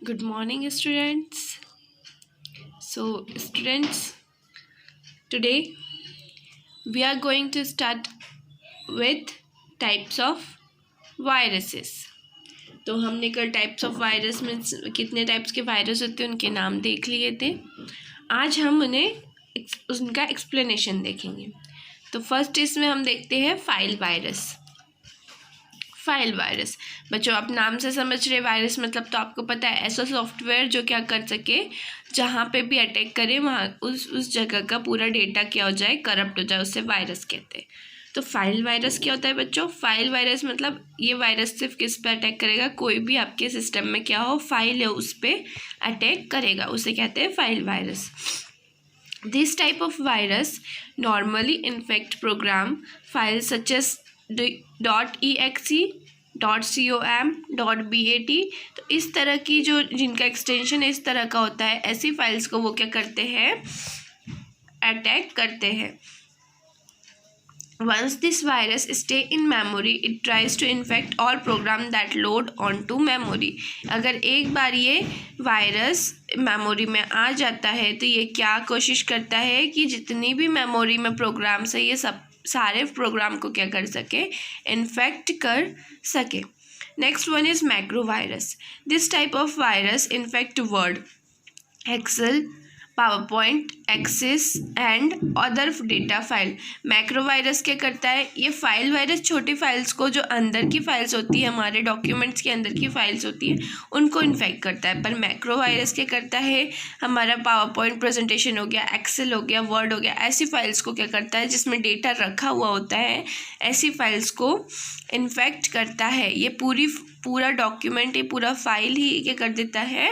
Good morning, students. Students, today we are going to start with types of viruses. तो हमने कल types of virus में कितने types के वायरस होते हैं उनके नाम देख लिए थे. आज हम उनका एक्सप्लेनेशन देखेंगे. तो फर्स्ट इसमें हम देखते हैं फाइल वायरस. फाइल वायरस बच्चों, आप नाम से समझ रहे वायरस मतलब तो आपको पता है ऐसा सॉफ्टवेयर जो क्या कर सके, जहाँ पे भी अटैक करे वहाँ उस जगह का पूरा डेटा क्या हो जाए, करप्ट हो जाए, उससे वायरस कहते हैं. तो फाइल वायरस क्या होता है बच्चों? फाइल वायरस मतलब ये वायरस सिर्फ किस पे अटैक करेगा? कोई भी आपके सिस्टम में क्या हो, फाइल है, उस पर अटैक करेगा, उसे कहते हैं file virus. This type of virus normally infect program files such as .exe, .com, .bat. तो इस तरह की जो जिनका एक्सटेंशन इस तरह का होता है, ऐसी फाइल्स को वो क्या करते हैं, अटैक करते हैं. Once this virus stay in memory, it tries to infect all program that load onto memory. अगर एक बार ये वायरस मेमोरी में आ जाता है तो ये क्या कोशिश करता है कि जितनी भी मेमोरी में प्रोग्राम्स है ये सब सारे प्रोग्राम को क्या कर सके, इन्फेक्ट कर सके. Next one is macro virus. This type of virus infect Word, Excel, PowerPoint, Access and other data file. Macro virus क्या करता है? ये फाइल वायरस छोटी फाइल्स को, जो अंदर की फाइल्स होती है, हमारे डॉक्यूमेंट्स के अंदर की फाइल्स होती है, उनको इन्फेक्ट करता है. पर मैक्रो वायरस क्या करता है? हमारा पावरपॉइंट प्रेजेंटेशन हो गया, एक्सेल हो गया, वर्ड हो गया, ऐसी फाइल्स को क्या करता है जिसमें डेटा रखा हुआ होता है, ऐसी फाइल्स को इन्फेक्ट करता है. ये पूरा डॉक्यूमेंट, ये पूरा फाइल ही क्या कर देता है,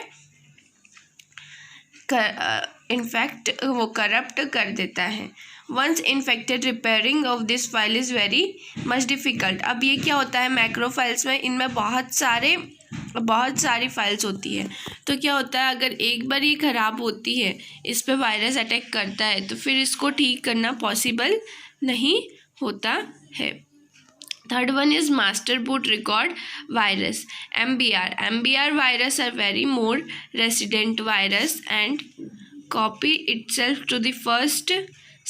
इनफैक्ट वो करप्ट कर देता है. Once infected, repairing of this file is very much difficult. अब ये क्या होता है मैक्रो फाइल्स में, इनमें बहुत सारी फाइल्स होती है. तो क्या होता है, अगर एक बार ये ख़राब होती है, इस पर वायरस अटैक करता है, तो फिर इसको ठीक करना पॉसिबल नहीं होता है. Third one is master boot record virus, MBR. MBR virus are very more resident virus and copy itself to the first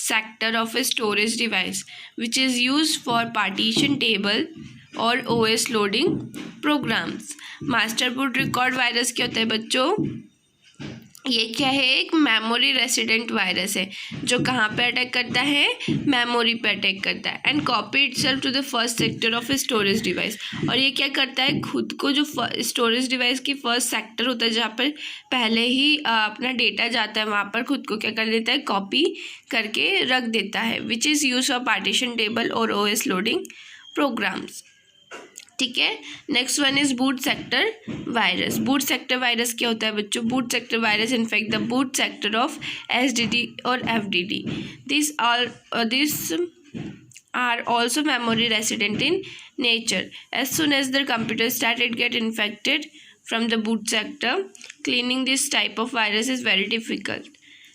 sector of a storage device, which is used for partition table or OS loading programs. master boot record virus क्या होता है बच्चों? ये क्या है? एक memory resident virus है जो कहाँ पे अटैक करता है, मेमोरी पे अटैक करता है. And copy itself to the first sector of a storage device. और ये क्या करता है, खुद को जो स्टोरेज डिवाइस की फर्स्ट सेक्टर होता है, जहाँ पर पहले ही अपना डेटा जाता है, वहाँ पर खुद को क्या कर देता है, कॉपी करके रख देता है. Which is use for partition table और OS लोडिंग प्रोग्राम्स. ठीक है. Next one is boot sector virus. Boot sector virus क्या होता है बच्चों? Boot sector virus infect the boot sector of SSD और FDD. This are also memory resident in nature. As soon as the computer started get infected from the boot sector, cleaning this type of virus is very difficult.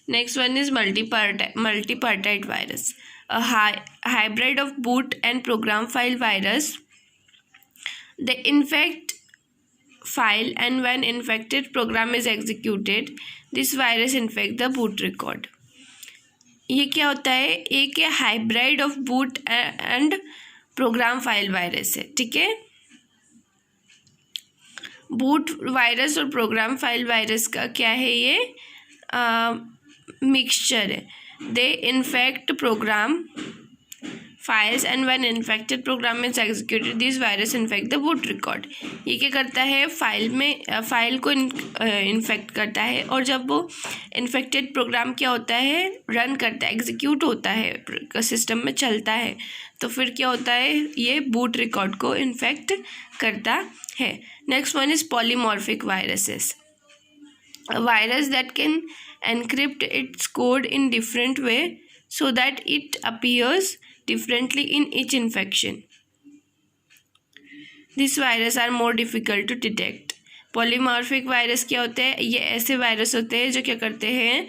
Next one is multipartite virus, a hybrid of boot and program file virus. They infect file, and when infected program is executed, this virus infect the boot record. ये क्या होता है? एक hybrid of boot and program file virus है. ठीक है. Boot virus और program file virus का क्या है, ये मिक्सचर है. They infect program files and when infected program is executed, this virus infect the boot record. ये क्या करता है, फाइल को इन्फेक्ट करता है, और जब वो इन्फेक्टेड प्रोग्राम क्या होता है, रन करता है, एग्जीक्यूट होता है, सिस्टम में चलता है, तो फिर क्या होता है, ये बूट रिकॉर्ड को इन्फेक्ट करता है. Next one is polymorphic viruses. Virus that can encrypt it's code in different way so that it appears differently in each infection. These viruses are more difficult to detect. Polymorphic virus क्या होते हैं? ये ऐसे virus होते हैं जो क्या करते हैं,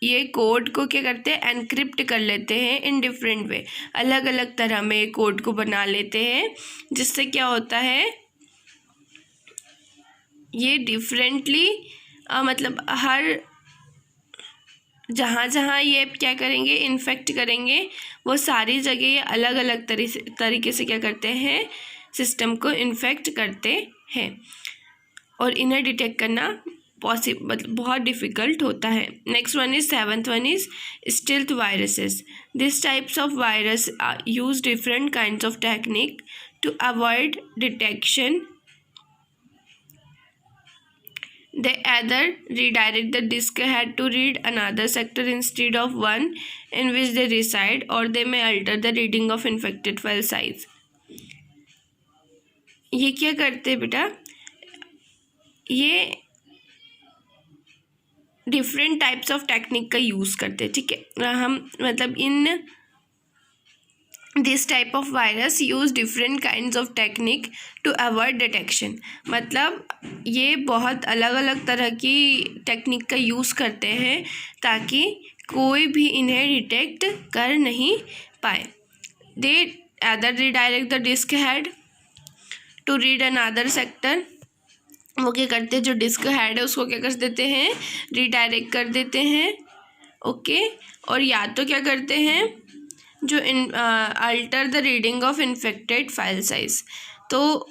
ये कोड को क्या करते हैं, एनक्रिप्ट कर लेते हैं इन डिफरेंट वे, अलग अलग तरह में कोड को बना लेते हैं, जिससे क्या होता है, ये डिफरेंटली मतलब हर जहाँ जहाँ ये क्या करेंगे, इन्फेक्ट करेंगे, वो सारी जगह ये अलग अलग तरीके से क्या करते हैं, सिस्टम को इन्फेक्ट करते हैं और इन्हें डिटेक्ट करना मतलब बहुत डिफ़िकल्ट होता है। Next one is 7th one is stealth viruses. This types of virus use different kinds of technique to avoid detection. They either redirect the disk head to read another sector instead of one in which they reside, or they may alter the reading of infected file size. ये क्या करते हैं बेटा, ये different types of technique का use करते हैं, ठीक है। हम मतलब in this type of virus use different kinds of technique to avoid detection, मतलब ये बहुत अलग अलग तरह की टेक्निक का यूज़ करते हैं ताकि कोई भी इन्हें डिटेक्ट कर नहीं पाए। They other redirect the disk head to read another sector. वो क्या करते हैं, जो डिस्क हेड है उसको क्या कर देते हैं, रिडायरेक्ट कर देते हैं, ओके। और या तो क्या करते हैं, जो alter the reading of infected file size, तो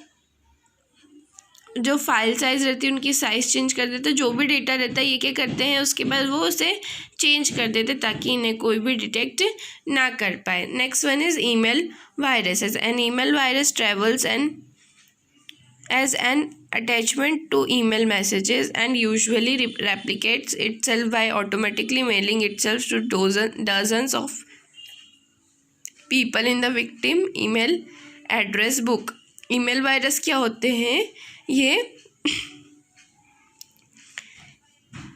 जो फाइल साइज रहती है उनकी साइज़ चेंज कर देते हैं। जो भी डेटा रहता है ये क्या करते हैं, उसके बाद वो उसे चेंज कर देते ताकि इन्हें कोई भी डिटेक्ट ना कर पाए। Next one is email viruses. An email virus travels as an attachment to email messages and usually replicates itself by automatically mailing itself to dozens of people in the victim email address book. Email virus क्या होते हैं, ये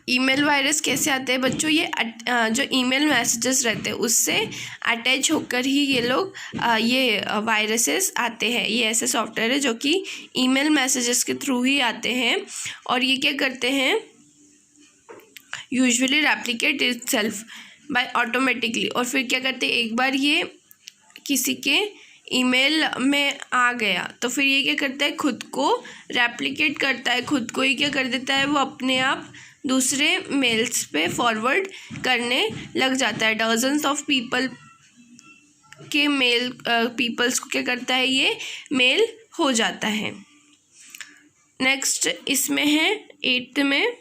email virus कैसे आते हैं बच्चों, ये जो ईमेल मैसेजेस रहते हैं उससे अटैच होकर ही ये लोग ये वायरसेस आते हैं। ये ऐसे सॉफ्टवेयर है जो कि ईमेल मैसेजेस के थ्रू ही आते हैं और ये क्या करते हैं, usually replicate itself by automatically. और फिर क्या करते हैं, एक बार ये किसी के ईमेल में आ गया तो फिर ये क्या करता है, खुद को रेप्लिकेट करता है, खुद को ही क्या कर देता है, वो अपने आप दूसरे मेल्स पे फॉरवर्ड करने लग जाता है। डजन्स ऑफ पीपल के मेल पीपल्स को क्या करता है, ये मेल हो जाता है। नेक्स्ट इसमें है 8th में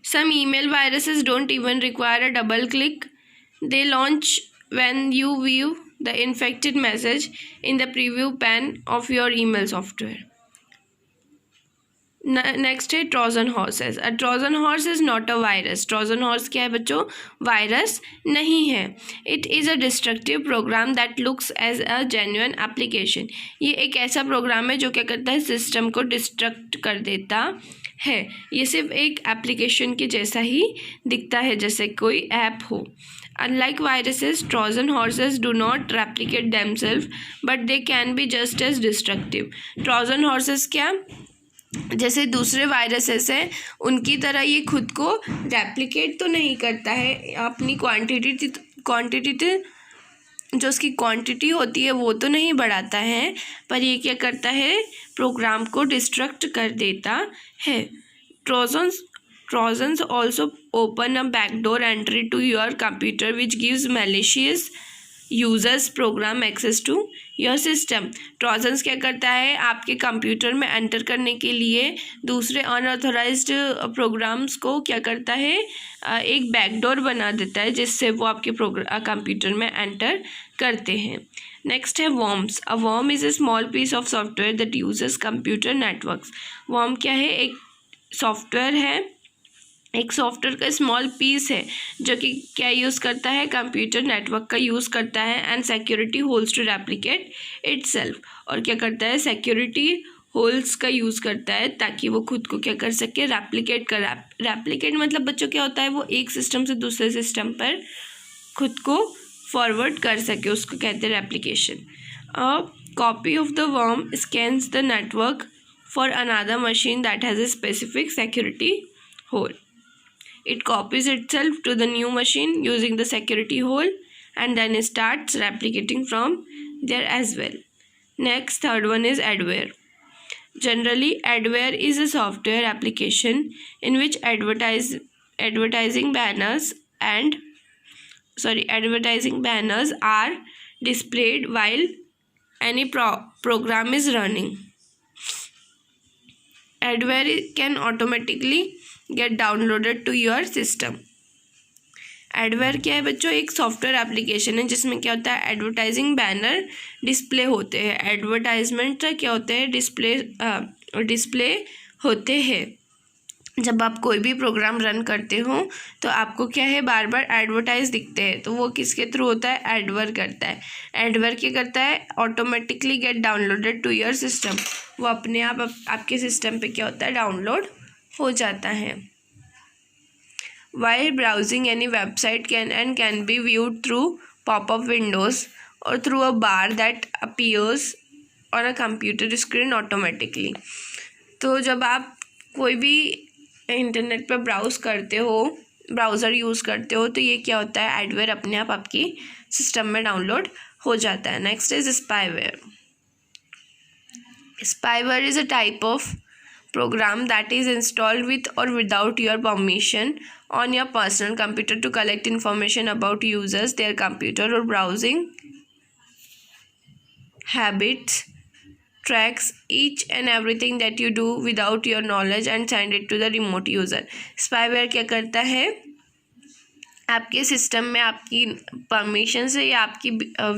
some email viruses don't even require a double click. They launch when you view the infected message in the preview pane of your email software. Next है trojan horses. A trojan horse is not a virus. Trojan horse क्या है बच्चों, virus नहीं है। It is a destructive program that looks as a genuine application. ये एक ऐसा programme है जो क्या करता है, सिस्टम को डिस्ट्रक्ट कर देता है। ये सिर्फ एक एप्लीकेशन के जैसा ही दिखता है, जैसे कोई ऐप हो। Unlike viruses, Trojan horses do not replicate themselves, but they can be just as destructive. Trojan horses क्या, जैसे दूसरे वायरसेस हैं उनकी तरह ये खुद को रेप्लिकेट तो नहीं करता है, अपनी क्वांटिटी जो उसकी क्वांटिटी होती है वो तो नहीं बढ़ाता है, पर ये क्या करता है, प्रोग्राम को डिस्ट्रक्ट कर देता है। Trojans also open a backdoor entry to your computer which gives malicious users program access to your system. Trojans क्या करता है, आपके कंप्यूटर में एंटर करने के लिए दूसरे अनऑथराइज्ड प्रोग्राम्स को क्या करता है, एक बैकडोर बना देता है जिससे वो आपके कंप्यूटर में एंटर करते हैं। नेक्स्ट है worms. A worm is a small piece of software that uses computer networks. Worm क्या है, एक सॉफ्टवेयर है, एक सॉफ्टवेयर का स्मॉल पीस है जो कि क्या यूज़ करता है, कंप्यूटर नेटवर्क का यूज़ करता है and security holes to replicate itself. और क्या करता है, सिक्योरिटी होल्स का यूज़ करता है ताकि वो खुद को क्या कर सके, रेप्लिकेट मतलब बच्चों क्या होता है, वो एक सिस्टम से दूसरे सिस्टम पर खुद को फॉरवर्ड कर सके, उसको कहते हैं replication. A copy of the worm scans the network for another machine that has a specific security hole. It copies itself to the new machine using the security hole and then starts replicating from there as well. Next, third one is adware. Generally, adware is a software application in which advertising banners are displayed while any program is running. Adware can automatically get downloaded to your system. Adware क्या है बच्चों? एक software application है जिसमें क्या होता है, advertising banner display होते हैं. एडवर्टाइजमेंट क्या होते हैं, डिस्प्ले होते हैं. जब आप कोई भी प्रोग्राम रन करते हो तो आपको क्या है, बार बार एडवर्टाइज दिखते हैं. तो वो किसके थ्रू होता है, एडवेयर करता है. एडवेयर क्या करता है, automatically get downloaded to your system. वो अपने आप आपके सिस्टम पे क्या होता है, डाउनलोड हो जाता है. While browsing any website can be viewed through pop-up windows or through a bar that appears on a computer screen automatically. तो जब आप कोई भी इंटरनेट पर ब्राउज़ करते हो, ब्राउज़र यूज़ करते हो, तो ये क्या होता है, एडवेयर अपने आप आपकी सिस्टम में डाउनलोड हो जाता है. Next is spyware. Spyware is a type of program that is installed with or without your permission on your personal computer to collect information about users, their computer or browsing habits, tracks each and everything that you do without your knowledge and send it to the remote user. spyware क्या करता है, आपके system में आपकी permission से या आपकी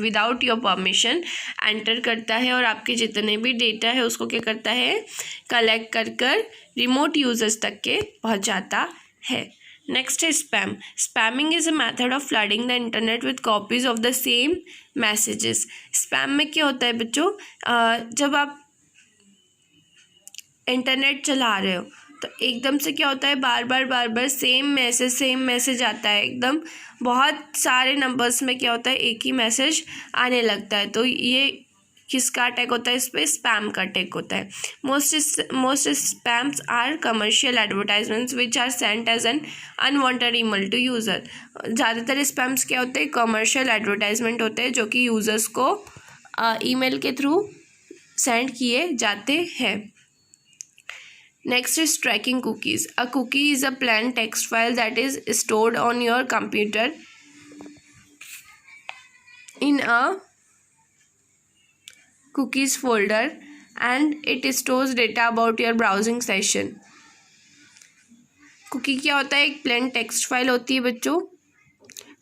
without your permission enter करता है और आपके जितने भी डेटा है उसको क्या करता है, कलेक्ट कर रिमोट यूजर्स तक के पहुंचाता है. नेक्स्ट है spam. Spamming is a method of flooding the internet with copies of the same messages. Spam में क्या होता है बच्चों, जब आप इंटरनेट चला रहे हो तो एकदम से क्या होता है, बार बार सेम मैसेज आता है. एकदम बहुत सारे नंबर्स में क्या होता है, एक ही मैसेज आने लगता है. तो ये किसका अटैक होता है, इस पर स्पैम का अटैक होता है. Most spams are commercial advertisements which are sent as an unwanted email to user. ज़्यादातर स्पैम्स क्या होते हैं, कमर्शियल एडवर्टाइजमेंट होते हैं जो कि यूज़र्स को ईमेल के थ्रू सेंड किए जाते हैं. Next is tracking cookies. A cookie is a plain text file that is stored on your computer in a cookies folder and it stores data about your browsing session. Cookie क्या होता है, एक plain text file होती है बच्चों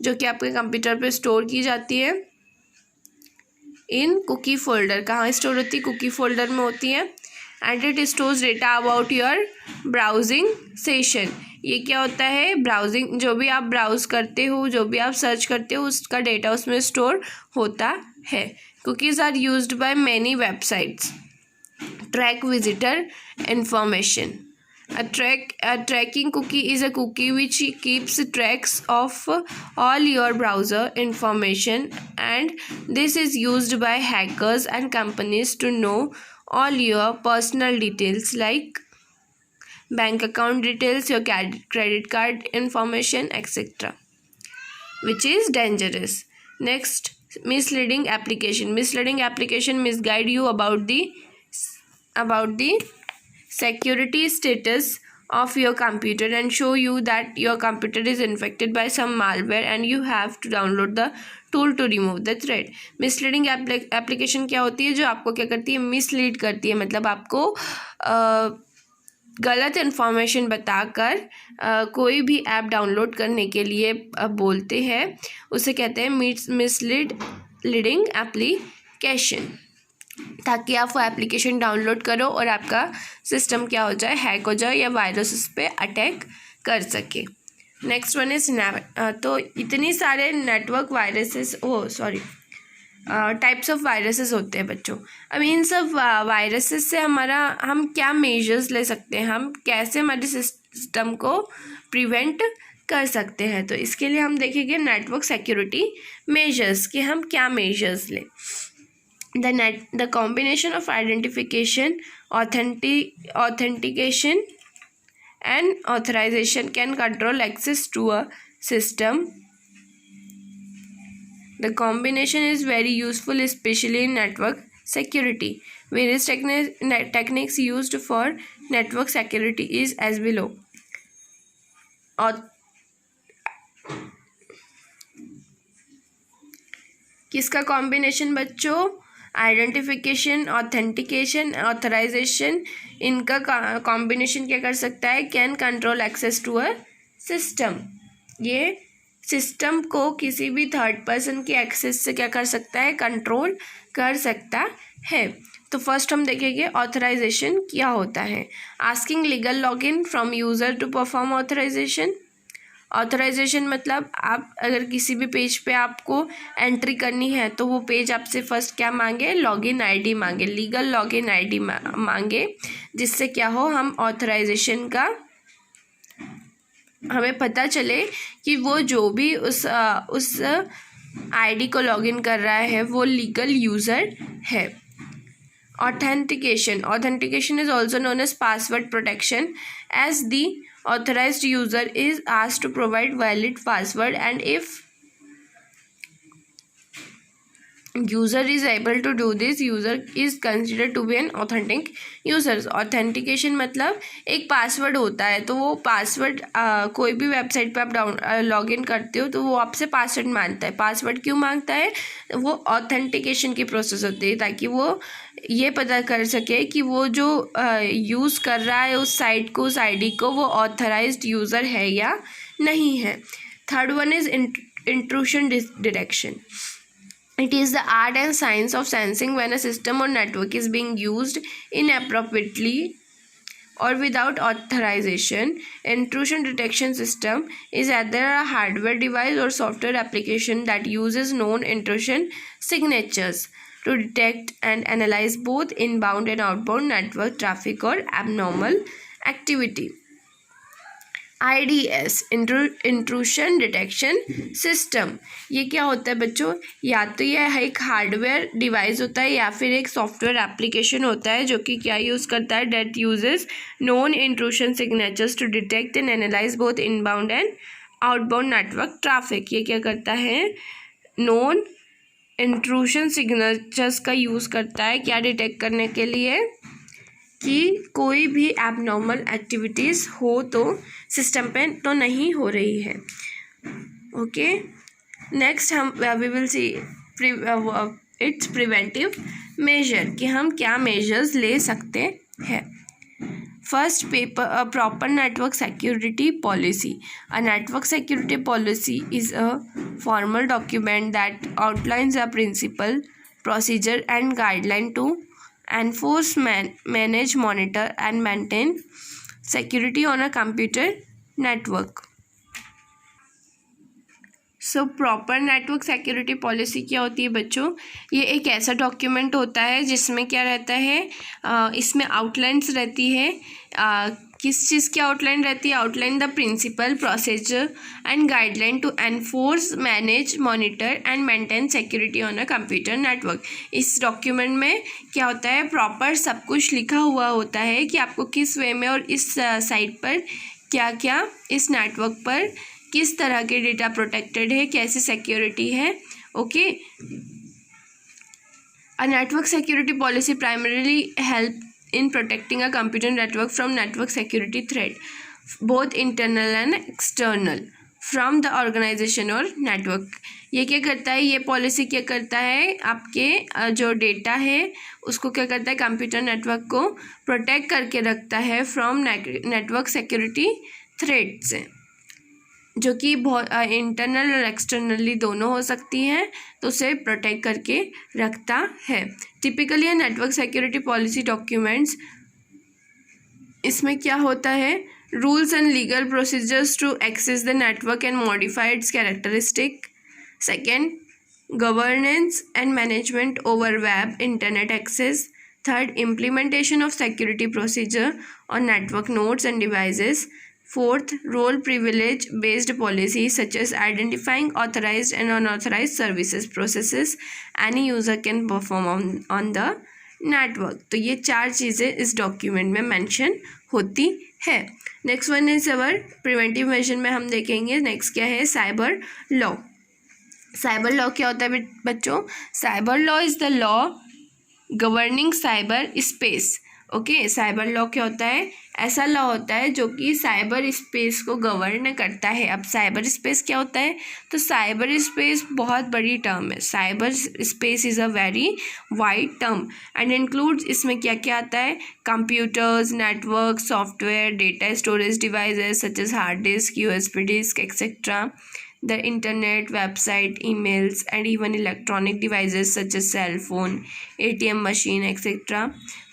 जो कि आपके कंप्यूटर पे स्टोर की जाती है इन कुकी फोल्डर. कहाँ स्टोर होती है, कुकी फोल्डर में होती है. And it stores data about your browsing session. ये क्या होता है, ब्राउजिंग जो भी आप ब्राउज़ करते हो, जो भी आप सर्च करते हो, उसका डेटा उसमें स्टोर होता है. Cookies are used by many websites track visitor information. A tracking cookie is a cookie which keeps tracks of all your browser information, and this is used by hackers and companies to know all your personal details like bank account details, your credit card information, etc., which is dangerous. Next, misleading application. Misleading application misguide you about the security status of your computer and show you that your computer is infected by some malware and you have to download the tool to remove the threat. Misleading application क्या होती है, जो आपको क्या करती है, mislead करती है. मतलब आपको गलत इन्फॉर्मेशन बताकर कोई भी ऐप डाउनलोड करने के लिए बोलते हैं, उसे कहते हैं मिसलीडिंग एप्लीकेशन. ताकि आप वो एप्लीकेशन डाउनलोड करो और आपका सिस्टम क्या हो जाए, हैक हो जाए या वायरस उस पर अटैक कर सके. नेक्स्ट वन इज तो इतनी सारे network viruses types of viruses होते हैं बच्चों. अब इन सब वायरसेस से हम क्या मेजर्स ले सकते हैं, हम कैसे हमारे सिस्टम को प्रिवेंट कर सकते हैं. तो इसके लिए हम देखेंगे नेटवर्क सिक्योरिटी मेजर्स कि हम क्या मेजर्स लें. The combination of identification, authentication and authorization can control access to a system. The combination is very useful especially in network security. Various techniques used for network security is as below. और किसका combination बच्चों? Identification, authentication, authorization, इनका combination क्या कर सकता है? Can control access to a system. ये system को किसी भी थर्ड पर्सन के एक्सेस से क्या कर सकता है? कंट्रोल कर सकता है। तो फर्स्ट हम देखेंगे ऑथराइजेशन क्या होता है। Asking legal login from user to perform authorization. Authorization मतलब आप अगर किसी भी पेज पे आपको एंट्री करनी है तो वो पेज आपसे फर्स्ट क्या मांगे? लॉगिन आईडी मांगे, लीगल लॉगिन आईडी मांगे, जिससे क्या हो? हम ऑथराइजेशन का हमें पता चले कि वो जो भी उस आईडी को लॉगिन कर रहा है वो लीगल यूज़र है। Authentication is also known as password protection, as the authorized user is asked to provide valid password, and if user is able to do this, user is considered to be an authentic user. Authentication मतलब एक password होता है, तो वो password कोई भी website पे आप लॉगिन करते हो तो वो आपसे पासवर्ड मांगता है। पासवर्ड क्यों मांगता है? वो ऑथेंटिकेशन की प्रोसेस होती है, ताकि वो ये पता कर सके कि वो जो यूज़ कर रहा है उस साइट को, उस आईडी को, वो ऑथराइज्ड यूज़र है या नहीं है। Third one is intrusion detection. It is the art and science of sensing when a system or network is being used inappropriately or without authorization. Intrusion detection system is either a hardware device or software application that uses known intrusion signatures to detect and analyze both inbound and outbound network traffic or abnormal activity. IDS intrusion detection system, ये क्या होता है बच्चों? या तो यह एक hardware device होता है या फिर एक सॉफ्टवेयर एप्लीकेशन होता है जो कि क्या यूज़ करता है? That uses known intrusion signatures to detect and analyze both inbound and outbound network traffic. ये क्या करता है? नॉन इंट्रूशन सिग्नेचर्स का यूज़ करता है क्या डिटेक्ट करने के लिए? कि कोई भी एबनॉर्मल एक्टिविटीज़ हो तो सिस्टम पे तो नहीं हो रही है. ओके, नेक्स्ट हम we will see its preventive measure, कि हम क्या मेजर्स ले सकते हैं. First, proper network security policy. A network security policy is a formal document that outlines a principle, procedure and guideline to enforce, manage, monitor and maintain security on a computer network. So proper network security policy क्या होती है बच्चों? ये एक ऐसा document होता है जिसमें क्या रहता है? इसमें आउटलाइंस रहती है. किस चीज़ की आउटलाइन रहती है? Outline the principle, procedure and guideline to enforce, manage, monitor and maintain security on a computer network. इस डॉक्यूमेंट में क्या होता है? प्रॉपर सब कुछ लिखा हुआ होता है कि आपको किस वे में और इस साइट पर क्या क्या, इस नेटवर्क पर किस तरह के डेटा प्रोटेक्टेड है, कैसी सिक्योरिटी है. Okay, a network security policy primarily help in protecting a computer network from network security threat, both internal and external, from the organization or network. ये क्या करता है? ये पॉलिसी क्या करता है? आपके जो डेटा है उसको क्या करता है? कंप्यूटर नेटवर्क को प्रोटेक्ट करके रखता है फ्रॉम नेटवर्क सिक्योरिटी थ्रेट से, जो कि बहुत इंटरनल और एक्सटर्नली दोनों हो सकती हैं, तो उसे प्रोटेक्ट करके रखता है. Typically network security policy documents, इसमें क्या होता है? Rules and legal procedures to access the network and modify its characteristic. Second, governance and management over web internet access. Third, implementation of security procedure on network nodes and devices. Fourth, role privilege based policies such as identifying authorized and unauthorized services processes any user can perform on the network. तो ये 4 चीज़ें इस document में mention होती है. Next one is our preventive measure में हम देखेंगे. नेक्स्ट क्या है? Cyber law. साइबर लॉ क्या होता है बच्चों? Cyber law is the law governing cyber space. Okay, cyber law क्या होता है? ऐसा लॉ होता है जो कि साइबर स्पेस को गवर्न करता है। अब साइबर स्पेस क्या होता है? तो साइबर स्पेस बहुत बड़ी टर्म है। Cyberspace is a very wide term and includes, इसमें क्या क्या आता है? Computers, network, software, data storage devices such as hard disk, USB disk etcetera, the internet, website, emails, and even electronic devices such as cell phone, ATM machine, etc.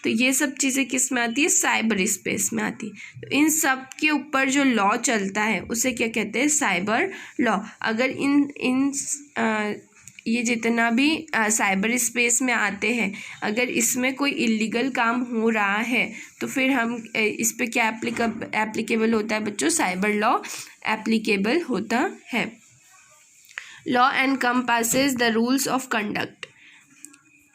तो ये सब चीज़ें किस में आती है? साइबर स्पेस में आती है। तो इन सब के ऊपर जो लॉ चलता है उसे क्या कहते हैं? Cyber law. अगर ये जितना भी साइबर स्पेस में आते हैं, अगर इसमें कोई इलीगल काम हो रहा है तो फिर हम इस पे क्या एप्लीकेबल होता है बच्चों? साइबर लॉ एप्लीकेबल होता है। Law encompasses the rules of conduct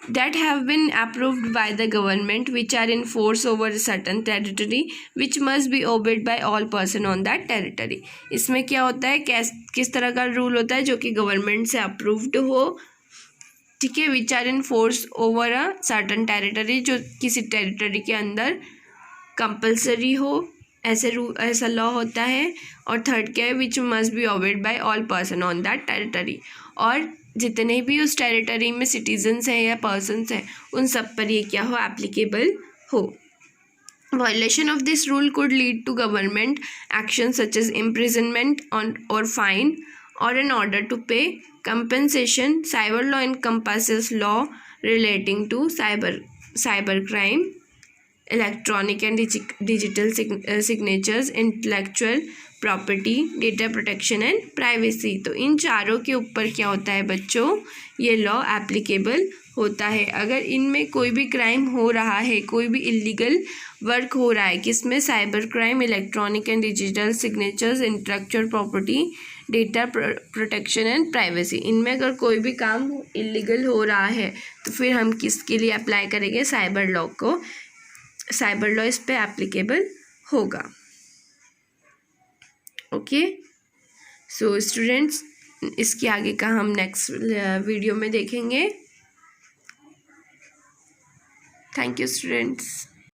that have been approved by the government which are in force over a certain territory which must be obeyed by all person on that territory। इसमें क्या होता है? किस तरह का rule होता है जो कि गवर्नमेंट से अप्रूव्ड हो, ठीक है, which are in force over a certain territory, जो किसी टेरिटरी के अंदर कंपल्सरी हो, ऐसा लॉ होता है। और थर्ड क्या है? Which must be obeyed by all person on that territory, और जितने भी उस टेरिटरी में सिटीजन्स हैं या पर्सन्स हैं उन सब पर ये क्या हो? एप्लीकेबल हो। Violation of this rule could lead to government action such as imprisonment or fine or an order to pay compensation. Cyber law encompasses law relating to cyber crime, electronic and digital signatures, intellectual property, data protection and privacy. तो इन चारों के ऊपर क्या होता है बच्चों? ये law applicable होता है। अगर इनमें कोई भी क्राइम हो रहा है, कोई भी इलीगल वर्क हो रहा है, किसमें? Cyber crime, electronic and digital signatures, intellectual property, data protection and privacy, इनमें अगर कोई भी काम इलीगल हो रहा है तो फिर हम किसके लिए अप्लाई करेंगे? साइबर लॉ को। साइबर लॉ इस पे एप्लीकेबल होगा। ओके, सो स्टूडेंट्स, इसके आगे का हम नेक्स्ट वीडियो में देखेंगे। Thank you students.